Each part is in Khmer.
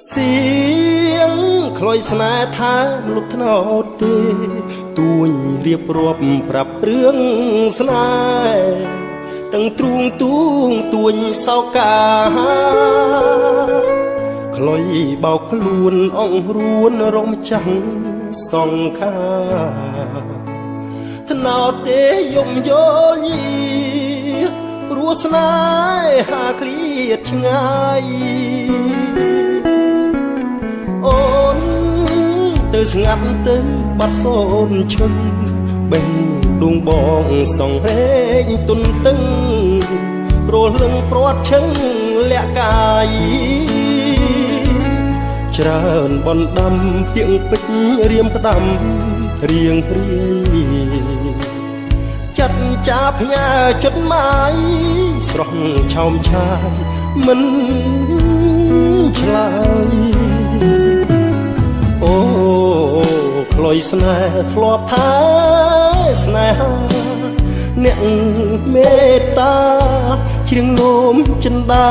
เสียงคลอยสนาทาลูกถนอดเตตูนเรียบรวบปรับเรื่องสนายตั้งตรุงตุงตุนเศร้ากาคลอยเบาขลุนอ่องรุนรมจังส่องข้าถนอดเตยมโยยีรัวสนายหาเครียดง่ายโอนเตือสงัดเตือบัดโซนชนเบ่งดวงบองส่องเร่งตุนตึงโรลึงปลอดชึงเละกายเจริญบอนดำเพียงปิดเรียมดำเรียงเรียจัดจับยาจดหมายสรองชาวชายมันชลายโอ้คลอยสนาทลอบท้ายสนาเนียงเมตตาเชียงโน้มจันดา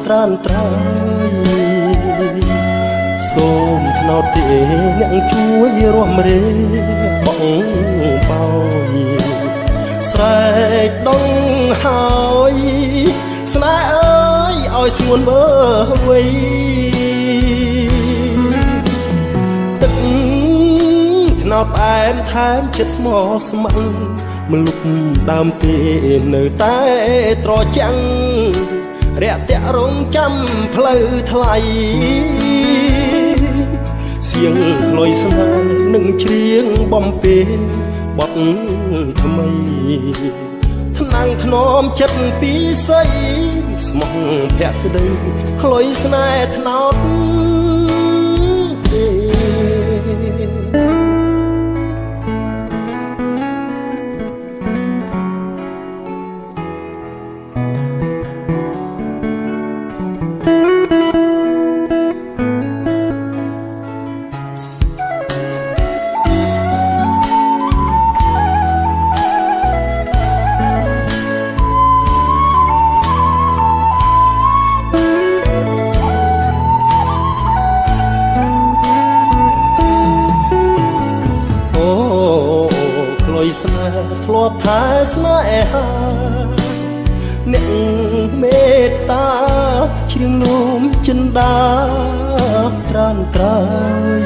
ตรานตรายส้มถนอดเดยังช่วยรวมเรบ้องเบาใส่ดงหายสนาเอ้ยเอาสวนเบอร์ไว้ตึกถนอดแอมแทมเจ็ดสมอสมังมันลุกตามเปนเนื้อใต้ตรอจังเรียกแต่รงจำเพลอทลายเสียงลอยสนาหนึ่งเชียงบอมเปบอดทำไมทนังถนอมจัดปีใสสมองแผลกได้คลอยสนาถนอดสนาทลอบท้ายสนาแอหาเน่งเมตตาเชียงโน้มจันดาตรานตราย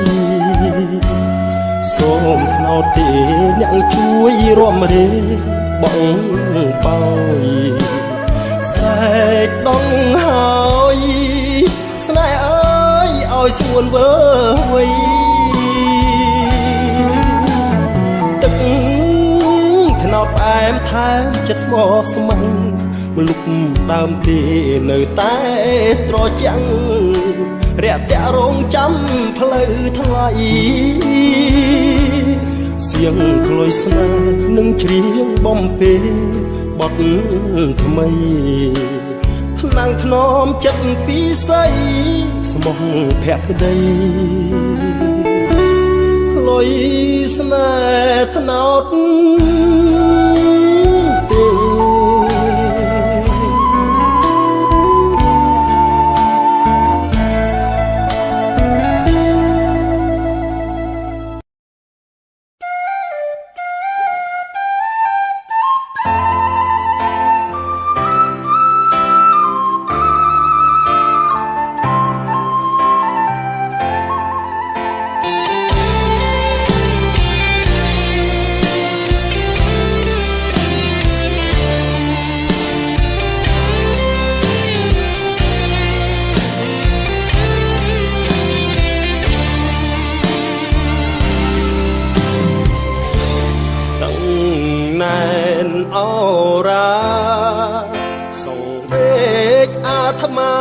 ส้มถนอดเตยังช่วยรวมเรบ้องเบาแสกดองหายสนาเอ้ยเอาส่วนเบอร์ไว้นอบแอมแทมจัดสมอสมังมันลุกตามเตเนื้อใต้ตรอจังเรียกแต่รงจำเพลอทลายเสียงคลอยสนาหนึ่งเชียงบอมเปบอดทำไมทนังถนอมจัดปีใสสมองแผลกได้ลอยสนาถนอดเตเอาราส่งเบกอาธมา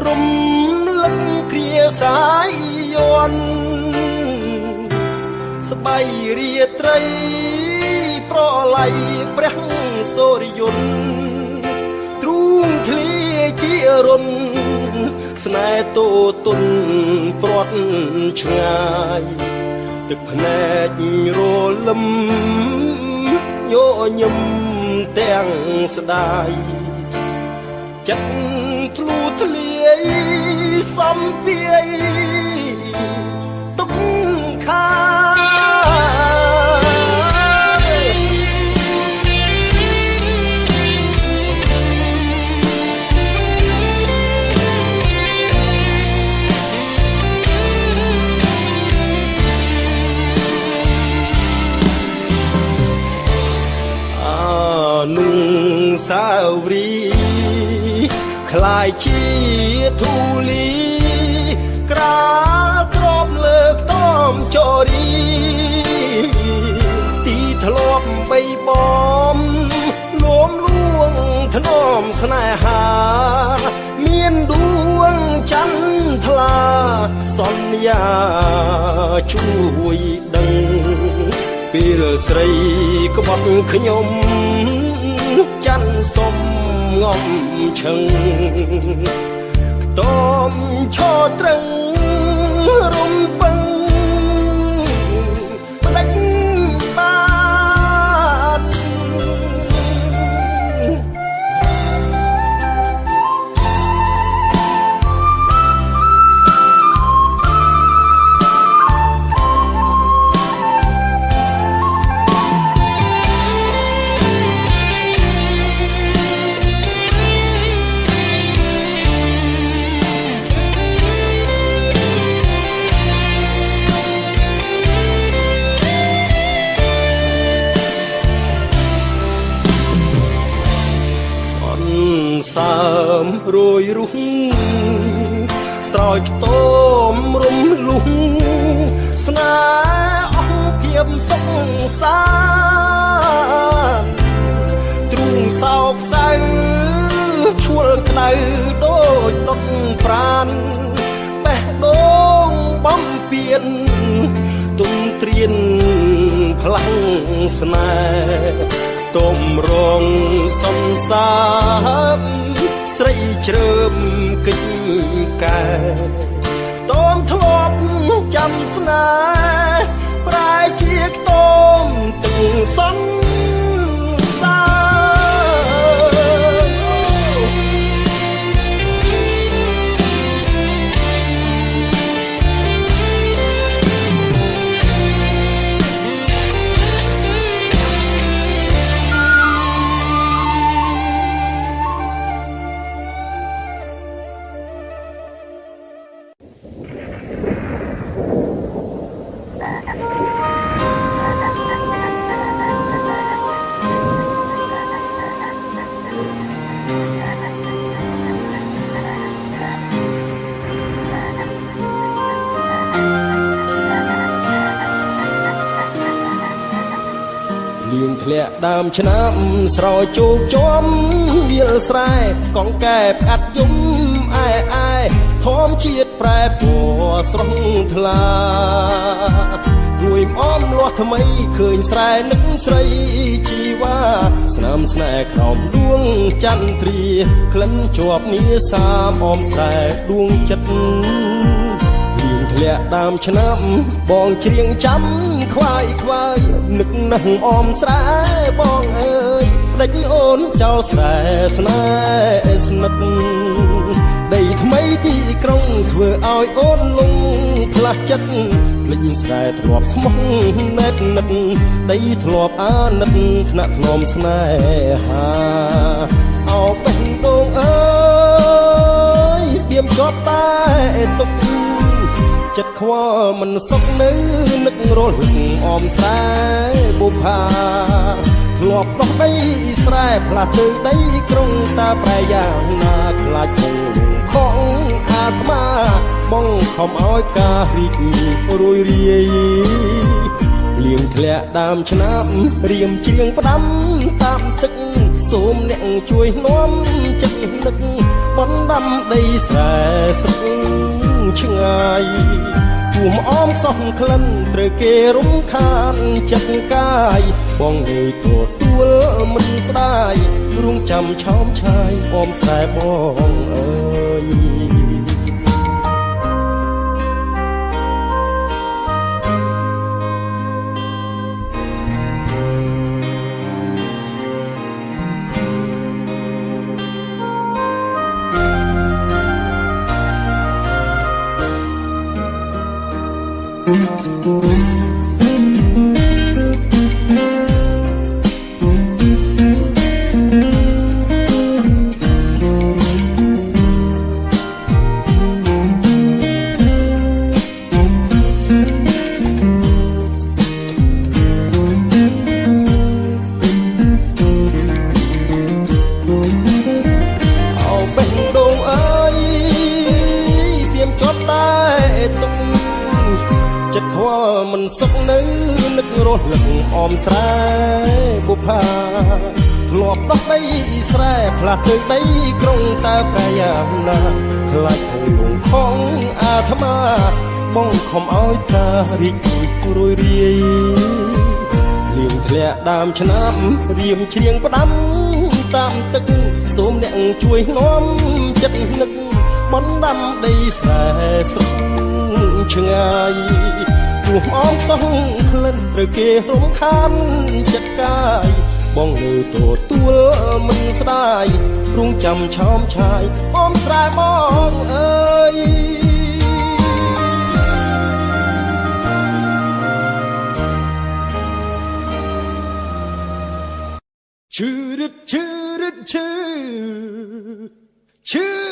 รุมลักเคลียสายยนสบายเรียไตรเพราะไหลเปร่งโซริยนตรุงทลีจีรนสนายโตตุนปลอดชงายตึกพแนกโรลมโยยมแต่งสดายจัดทะลุทะเล បំពាយទុកខាសាវរីคล้ายជាធូលីក្រាលទ្របលើកតំចរីទីធ្លាប់បីបំលួមលួងធ្នមស្នេហាមានដួងច័ន្ទថ្លាសន្យាជួយដឹងពេលស្រីក្បត់ខ្ញុំច័ន្ទសុំងំឈឹងតមឈរត្រឹងរំពឹងផ្ដាច់បានសើមរយរុះស្រោចខ្ទមរំលុះស្នេហ៍អស់ភាពសុខសាន្តទ្រូងសោកសៅឈួលក្តៅដូចដុតប្រានបេះដូងបំពេញទុំត្រៀនផ្លាំងស្នេហ៍ទុំរងសន្សារស្រីជ្រើមគិចកែតមធ្លាប់ចាំស្នេហ៍ប្រែជាខ្ទមទឹកសន្សារធ្លាក់ដើមឆ្នាំស្រោចជោគជុំវាលស្រែកងកែផ្កាត់យំអែអែធម្មជាតិប្រែពណ៌ស្រស់ថ្លារួយអមលាស់ថ្មីឃើញស្រែនឹកស្រីជីវ៉ាស្នាមស្នេហ៍ក្រោមដួងចន្ទ្រាក្លិនជាប់នាសាមអមស្រែដួងចិត្តធ្លាក់ដើមឆ្នាំបងច្រៀងចាំខ្វាយខ្វាយនឹកនឹងអមស្រែបងអើយដេញអូនចោលស្រែស្នេហ៍ស្និទ្ធដីថ្មីទីក្រុងធ្វើឲ្យអូនលងផ្លាស់ចិត្តភ្លេចស្រែធ្លាប់ស្មោះណែតនិតដីធ្លាប់អាណិតថ្នាក់ធ្នមស្នេហាអោបេះដូងអើយធៀមជាប់តែទុកចិត្តខ្វល់មិនសុខនៅនឹករលឹកអមស្រែបុប្ផាធ្លាប់ដោះដីស្រែផ្លាស់ទៅដីក្រុងតាប្រែយ៉ាងណាខ្លាចគង់លងខំអាត្មាបងខំឲ្យការរីករួយរាយលៀងធ្លាក់ដើមឆ្នាំរៀមជាងផ្ដាំតាមទឹកសូមអ្នកជួយនាំចិត្តនឹកបណ្ដាំដីស្រែស្រុកឆ្ងាយពួមអមសោះក្លិនត្រូវគេរំខានចិត្តកាយបងងើយទទួលមិនស្ដាយរួងចាំឆោមឆាយអមស្រែបងអើយ មិនសុខនៅនឹករស់លឹកអមស្រែបុផាធ្លាប់ដោះដីស្រែផ្លាស់ទៅដីក្រុងតើប្រយ៉ាណាខ្លាចទៅលងខំអាត្មាបងខំឲ្យតារីករួយរាយលៀងធ្លាក់ដើមឆ្នាំរៀមជ្រៀងផ្ដាំតាមទឹកសូមអ្នកជួយនាំចិត្តនឹកបណ្ដាំដីស្រែស្រុកឆ្ងាយទោះអងសោះក្លិនត្រូវគេរំខានចិត្តកាយបងលើទទួលមិនស្ដាយរងចាំឆោមឆាយអមស្រែបងអើយឈឺរឹតឈឺរឹតឈឺឈឺ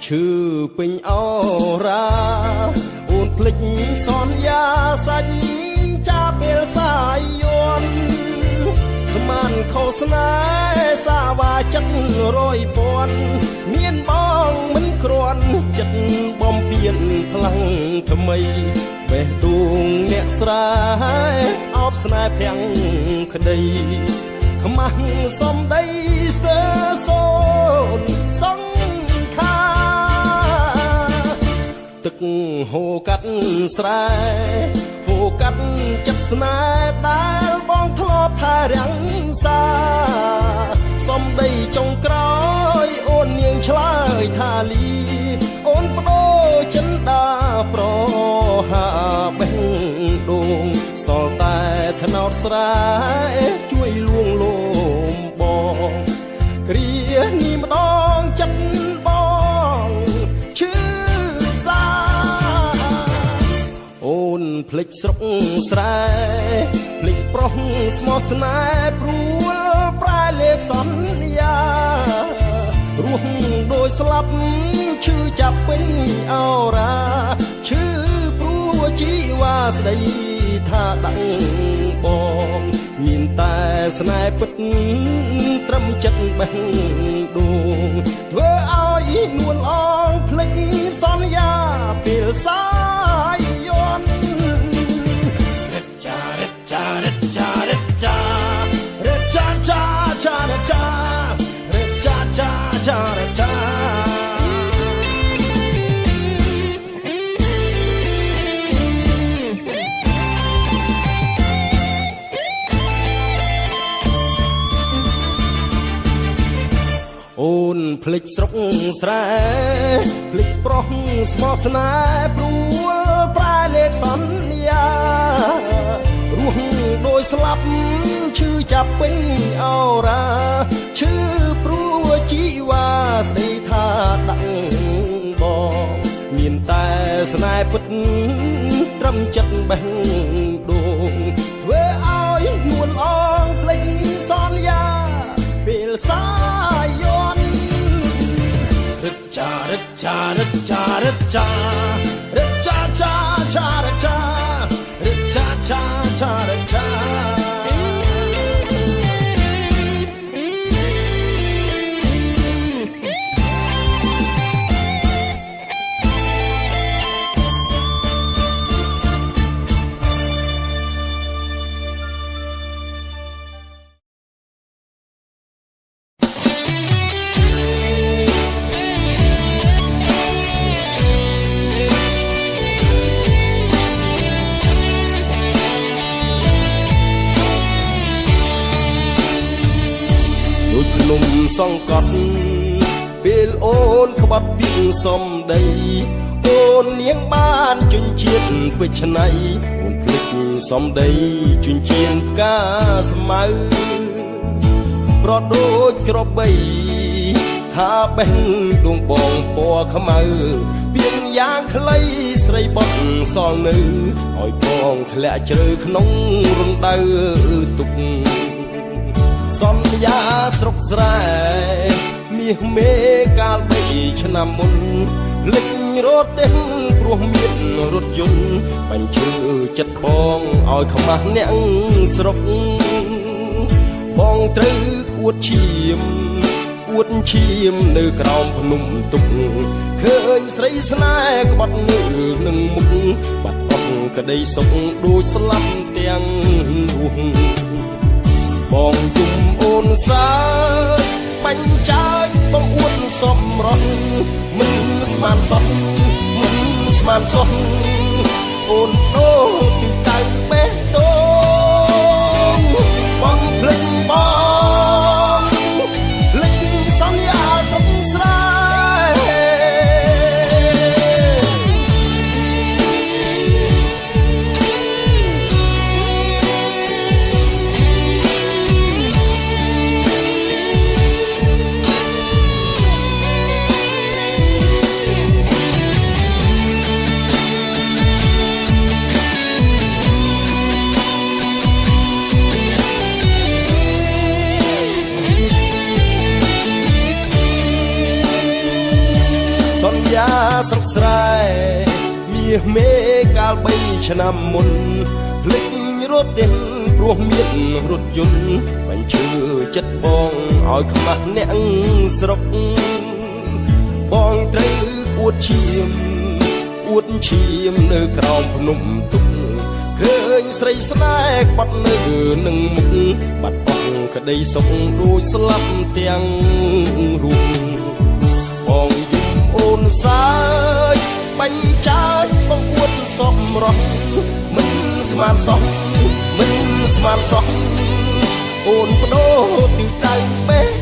ឈឺពេញអរ៉ាអូនភ្លេចសន្យាសាច់ចាពេលសាយយន់ស្មានខុសស្នេហ៍សាវាចិត្ត100ពាន់មានបងមិនគ្រាន់ចិត្តបំពេញខ្លាំងថ្មីបេះដូងអ្នកស្រែអបស្នេហ៍ភាំងក្តីខ្មាស់សំដីស្ទើសូនសងទឹកហូរកាត់ស្រែហូរកាត់ចិត្តស្នេហ៍ដែលបងធ្លាប់ថែរាំងសាសំដីចុងក្រោយអូននាងឆ្លើយថាលីអូនបដូរចិនដាប្រហាបេះដូងសល់តែថ្នោតស្រែជួយលួងលោមបងគ្រានេះម្ដងចិត្តបងឈឺអូនភ្លេចស្រុកស្រែភ្លេចប្រុសស្មោះស្នេហ៍ព្រួលប្រែលេបសន្យារស់ដោយស្លាប់ឈឺចាប់ពេញអរ៉ាឈឺព្រោះជីវ៉ាស្ដីថាដឹងបងមានតែស្នេហ៍ពិតត្រឹមចិត្តបេះដូងធ្វើឲ្យនួនអងភ្លេចសន្យាពេលសាយអូនភ្លេចស្រុកស្រែភ្លេចប្រុសស្មោះស្នេហ៍ព្រួលប្រែលេបសន្យារស់ដោយស្លាប់ឈឺចាប់ពេញអរ៉ាឈឺព្រោះជីវ៉ាស្ដីថាដាក់បងមានតែស្នេហ៍ពិតត្រឹមចិត្តបេះដូងធ្វើឲ្យនួនអងភ្លេចសន្យាពេលសាយយន់រឹកចារឹកចារឹកចារឹកចារឹកចាចាចារឹកចារឹកចាចាចារឹកចាសង្កត់ពេលអូនក្បត់ពីសំដីអូននាងបានជញ្ជាតិពេជ្រឆ្នៃអូនភ្លេចសំដីជញ្ជៀនផ្កាស្មៅប្រដូចក្របីថ ថាបេះដួងបងពណ៌ខ្មៅពៀនយ៉ាងខ្លីស្រីបត់សល់នៅឲ្យបងធ្លាក់ជ្រៅក្នុងរំដៅទុកសន្យាស្រុកស្រែមាសមេកាល3ឆ្នាំមុនលិចរត់ទេព្រោះមានរថយន្តបាញ់ឈើចិត្តបងឲ្យខ្មាស់អ្នកស្រុកបងត្រូវអួតឈាមនៅក្រោមភ្នំទុកឃើញស្រីស្នេហ៍ក្បត់ងើនឹងមុខបាត់អស់ក្តីសុខដូចស្លាប់ទាំងរស់បងជុំអូនសើបាញ់ចាច់បងអួតសំរស់មិនស្មានសោះអូនដូពីតៅបេះដូងបងភ្លេចបងភ្លេចសន្យាស្រុកស្រែស្រុកស្រែមាសមេកាល3ឆ្នាំមុនភ្លេចរត់ទេព្រោះមានរថយន្តបាញ់ឈើចិត្តបងឲ្យខ្មាស់អ្នកស្រុកបងត្រូវអួតឈាមនៅក្រោមភ្នំទុកឃើញស្រីស្នេហ៍ក្បត់នៅនឹងមុខបាត់បង់ក្តីសុខដូចស្លាប់ទាំងរូបបងអូនសើចបាញ់ចាច់បងអួតសំរស់មិនស្មានសោះអូនបដូរពីដៃបេះ